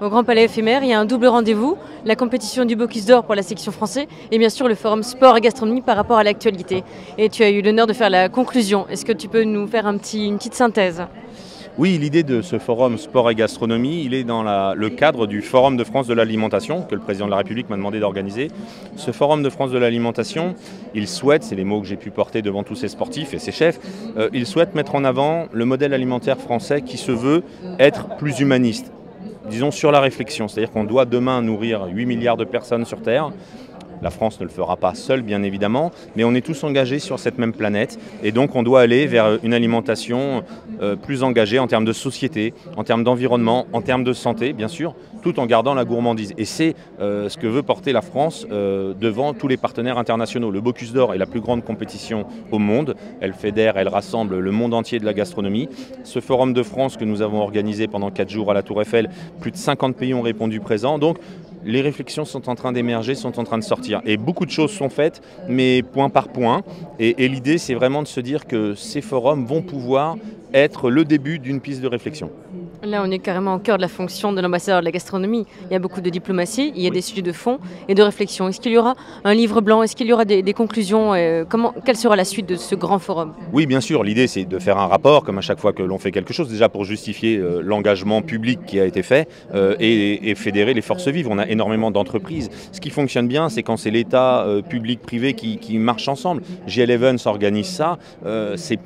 Au Grand Palais éphémère, il y a un double rendez-vous, la compétition du Bocuse d'Or pour la section français et bien sûr le forum sport et gastronomie par rapport à l'actualité. Et tu as eu l'honneur de faire la conclusion. Est-ce que tu peux nous faire une petite synthèse ? Oui, l'idée de ce forum sport et gastronomie, il est dans le cadre du Forum de France de l'alimentation que le président de la République m'a demandé d'organiser. Ce Forum de France de l'alimentation, il souhaite, c'est les mots que j'ai pu porter devant tous ces sportifs et ces chefs, il souhaite mettre en avant le modèle alimentaire français qui se veut être plus humaniste. Disons sur la réflexion, c'est-à-dire qu'on doit demain nourrir 8 milliards de personnes sur Terre. La France ne le fera pas seule, bien évidemment, mais on est tous engagés sur cette même planète. Et donc, on doit aller vers une alimentation plus engagée en termes de société, en termes d'environnement, en termes de santé, bien sûr, tout en gardant la gourmandise. Et c'est ce que veut porter la France devant tous les partenaires internationaux. Le Bocuse d'Or est la plus grande compétition au monde. Elle fédère, elle rassemble le monde entier de la gastronomie. Ce Forum de France que nous avons organisé pendant 4 jours à la Tour Eiffel, plus de 50 pays ont répondu présents. Donc, les réflexions sont en train d'émerger, sont en train de sortir. Et beaucoup de choses sont faites, mais point par point. Et l'idée, c'est vraiment de se dire que ces forums vont pouvoir être le début d'une piste de réflexion. Là, on est carrément au cœur de la fonction de l'ambassadeur de la gastronomie. Il y a beaucoup de diplomatie, il y a des sujets de fond et de réflexion. Est-ce qu'il y aura un livre blanc? Est-ce qu'il y aura des conclusions? Quelle sera la suite de ce grand forum? Oui, bien sûr. L'idée, c'est de faire un rapport, comme à chaque fois que l'on fait quelque chose, déjà pour justifier l'engagement public qui a été fait et fédérer les forces vives. On a énormément d'entreprises. Ce qui fonctionne bien, c'est quand c'est l'État public-privé qui marche ensemble. G11 organise ça. C'est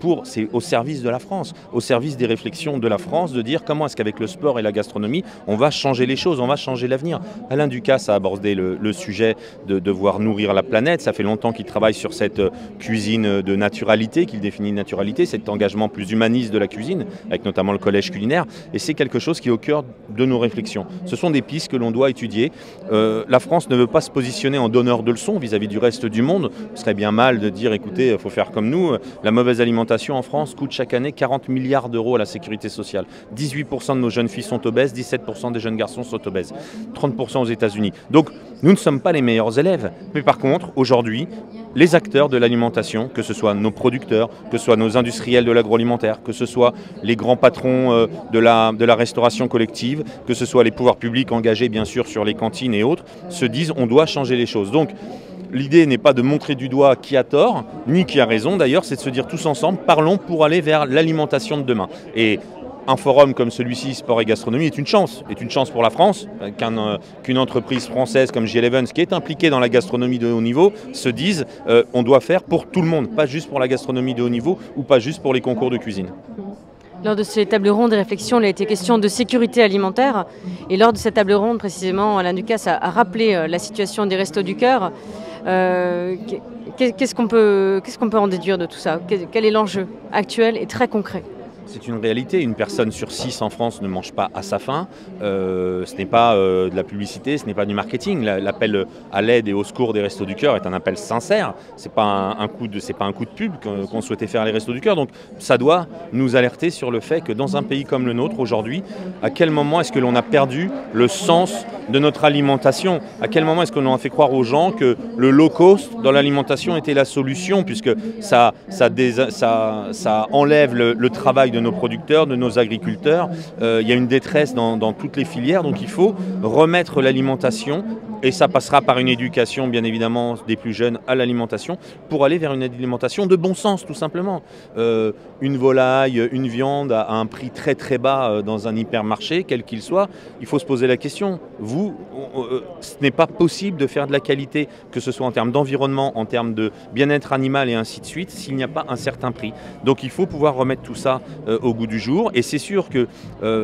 au service de la France, au service des réflexions de la France, de dire comment est-ce qu'avec le sport et la gastronomie, on va changer les choses, on va changer l'avenir. Alain Ducasse a abordé le sujet de devoir nourrir la planète. Ça fait longtemps qu'il travaille sur cette cuisine de naturalité, qu'il définit de naturalité, cet engagement plus humaniste de la cuisine, avec notamment le collège culinaire. Et c'est quelque chose qui est au cœur de nos réflexions. Ce sont des pistes que l'on doit étudier. La France ne veut pas se positionner en donneur de leçons vis-à-vis du reste du monde. Ce serait bien mal de dire, écoutez, il faut faire comme nous. La mauvaise alimentation en France coûte chaque année 40 milliards d'euros à la sécurité sociale. 18% de nos jeunes filles sont obèses, 17% des jeunes garçons sont obèses, 30% aux États-Unis. Donc, nous ne sommes pas les meilleurs élèves. Mais par contre, aujourd'hui, les acteurs de l'alimentation, que ce soit nos producteurs, que ce soit nos industriels de l'agroalimentaire, que ce soit les grands patrons de la restauration collective, que ce soit les pouvoirs publics engagés bien sûr sur les cantines et autres, se disent on doit changer les choses. Donc, l'idée n'est pas de montrer du doigt qui a tort, ni qui a raison d'ailleurs, c'est de se dire tous ensemble, parlons pour aller vers l'alimentation de demain. Et un forum comme celui-ci, sport et gastronomie, est une chance pour la France, qu'une entreprise française comme G11, qui est impliquée dans la gastronomie de haut niveau, se dise on doit faire pour tout le monde, pas juste pour la gastronomie de haut niveau ou pas juste pour les concours de cuisine. Lors de ces tables rondes et réflexions, il a été question de sécurité alimentaire. Et lors de cette table ronde, précisément, Alain Ducasse a rappelé la situation des Restos du Cœur. Qu'est-ce qu'on peut en déduire de tout ça? Quel est l'enjeu actuel et très concret? C'est une réalité, une personne sur 6 en France ne mange pas à sa faim. Ce n'est pas de la publicité, ce n'est pas du marketing. L'appel à l'aide et au secours des Restos du Cœur est un appel sincère. Ce n'est pas un coup de pub qu'on souhaitait faire les Restos du Cœur. Donc ça doit nous alerter sur le fait que dans un pays comme le nôtre aujourd'hui, à quel moment est-ce que l'on a perdu le sens de notre alimentation? À quel moment est-ce qu'on a fait croire aux gens que le low cost dans l'alimentation était la solution, puisque ça enlève le travail de nos producteurs, de nos agriculteurs. Il y a une détresse dans toutes les filières, donc il faut remettre l'alimentation, et ça passera par une éducation bien évidemment des plus jeunes à l'alimentation, pour aller vers une alimentation de bon sens tout simplement. Une volaille, une viande à un prix très très bas dans un hypermarché, quel qu'il soit, il faut se poser la question, ce n'est pas possible de faire de la qualité, que ce soit en termes d'environnement, en termes de bien-être animal et ainsi de suite, s'il n'y a pas un certain prix. Donc il faut pouvoir remettre tout ça au goût du jour, et c'est sûr que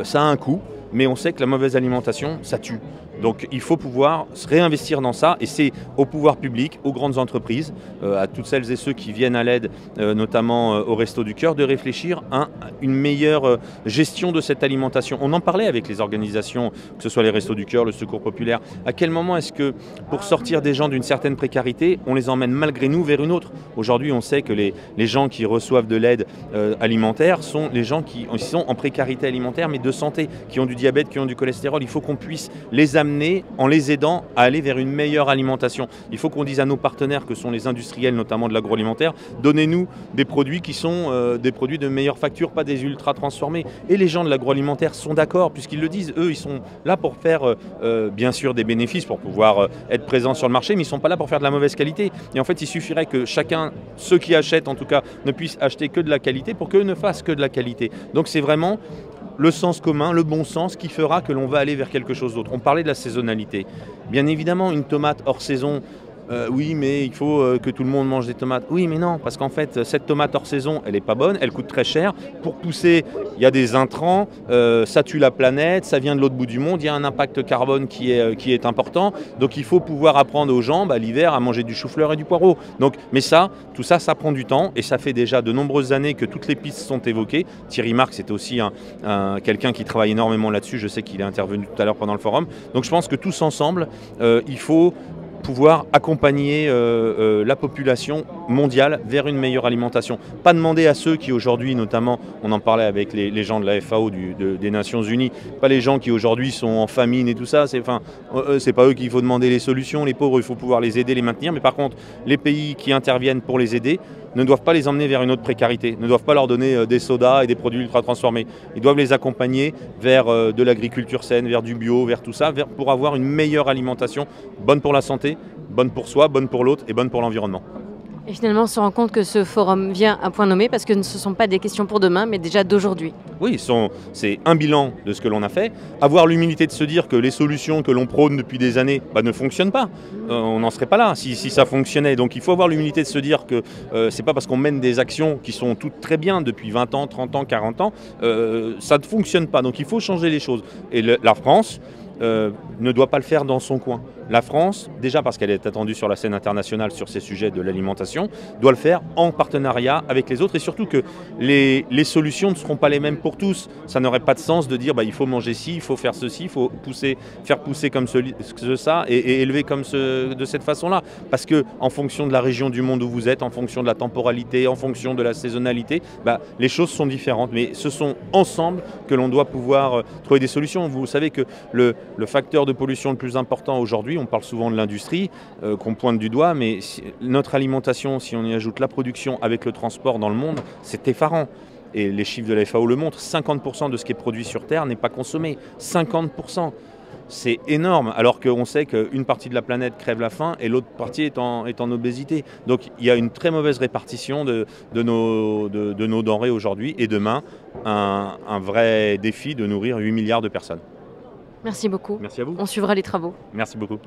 ça a un coût, mais on sait que la mauvaise alimentation, ça tue. Donc il faut pouvoir se réinvestir dans ça, et c'est au pouvoir public, aux grandes entreprises, à toutes celles et ceux qui viennent à l'aide, notamment au Resto du Cœur, de réfléchir à une meilleure gestion de cette alimentation. On en parlait avec les organisations, que ce soit les Restos du Cœur, le Secours Populaire. À quel moment est-ce que, pour sortir des gens d'une certaine précarité, on les emmène malgré nous vers une autre? Aujourd'hui, on sait que les gens qui reçoivent de l'aide alimentaire sont les gens qui sont en précarité alimentaire, mais de santé, qui ont du diabète, qui ont du cholestérol. Il faut qu'on puisse les amener amener en les aidant à aller vers une meilleure alimentation. Il faut qu'on dise à nos partenaires que sont les industriels, notamment de l'agroalimentaire, donnez-nous des produits qui sont des produits de meilleure facture, pas des ultra transformés. Et les gens de l'agroalimentaire sont d'accord, puisqu'ils le disent, eux, ils sont là pour faire bien sûr des bénéfices, pour pouvoir être présents sur le marché, mais ils ne sont pas là pour faire de la mauvaise qualité. Et en fait, il suffirait que chacun, ceux qui achètent en tout cas, ne puissent acheter que de la qualité pour qu'eux ne fassent que de la qualité. Donc c'est vraiment le sens commun, le bon sens qui fera que l'on va aller vers quelque chose d'autre. On parlait de la saisonnalité. Bien évidemment, une tomate hors saison, oui, mais il faut que tout le monde mange des tomates. Oui, mais non, parce qu'en fait, cette tomate hors saison, elle n'est pas bonne, elle coûte très cher. Pour pousser, il y a des intrants, ça tue la planète, ça vient de l'autre bout du monde, il y a un impact carbone qui est important. Donc il faut pouvoir apprendre aux gens, l'hiver, à manger du chou-fleur et du poireau. Donc, mais ça, tout ça, ça prend du temps et ça fait déjà de nombreuses années que toutes les pistes sont évoquées. Thierry Marx était aussi quelqu'un qui travaille énormément là-dessus. Je sais qu'il est intervenu tout à l'heure pendant le forum. Donc je pense que tous ensemble, il faut pouvoir accompagner la population mondiale vers une meilleure alimentation. Pas demander à ceux qui aujourd'hui, notamment, on en parlait avec les gens de la FAO, des Nations Unies, pas les gens qui aujourd'hui sont en famine et tout ça, c'est pas eux qu'il faut demander les solutions, les pauvres, il faut pouvoir les aider, les maintenir, mais par contre, les pays qui interviennent pour les aider ne doivent pas les emmener vers une autre précarité, ne doivent pas leur donner des sodas et des produits ultra transformés. Ils doivent les accompagner vers de l'agriculture saine, vers du bio, vers tout ça, pour avoir une meilleure alimentation, bonne pour la santé, bonne pour soi, bonne pour l'autre et bonne pour l'environnement. Et finalement, on se rend compte que ce forum vient à point nommé parce que ce ne sont pas des questions pour demain, mais déjà d'aujourd'hui. Oui, c'est un bilan de ce que l'on a fait. Avoir l'humilité de se dire que les solutions que l'on prône depuis des années ne fonctionnent pas. On n'en serait pas là si ça fonctionnait. Donc il faut avoir l'humilité de se dire que c'est pas parce qu'on mène des actions qui sont toutes très bien depuis 20 ans, 30 ans, 40 ans, ça ne fonctionne pas. Donc il faut changer les choses. Et la France ne doit pas le faire dans son coin. La France, déjà parce qu'elle est attendue sur la scène internationale sur ces sujets de l'alimentation, doit le faire en partenariat avec les autres et surtout que les solutions ne seront pas les mêmes pour tous. Ça n'aurait pas de sens de dire il faut manger ci, il faut faire ceci, il faut faire pousser comme ça et élever de cette façon-là. Parce que en fonction de la région du monde où vous êtes, en fonction de la temporalité, en fonction de la saisonnalité, les choses sont différentes. Mais ce sont ensemble que l'on doit pouvoir trouver des solutions. Vous savez que le facteur de pollution le plus important aujourd'hui, on parle souvent de l'industrie qu'on pointe du doigt, mais notre alimentation, si on y ajoute la production avec le transport dans le monde, c'est effarant. Et les chiffres de la FAO le montrent, 50% de ce qui est produit sur Terre n'est pas consommé. 50%. C'est énorme, alors qu'on sait qu'une partie de la planète crève la faim et l'autre partie est en obésité. Donc il y a une très mauvaise répartition de nos denrées aujourd'hui et demain, un vrai défi de nourrir 8 milliards de personnes. Merci beaucoup. Merci à vous. On suivra les travaux. Merci beaucoup.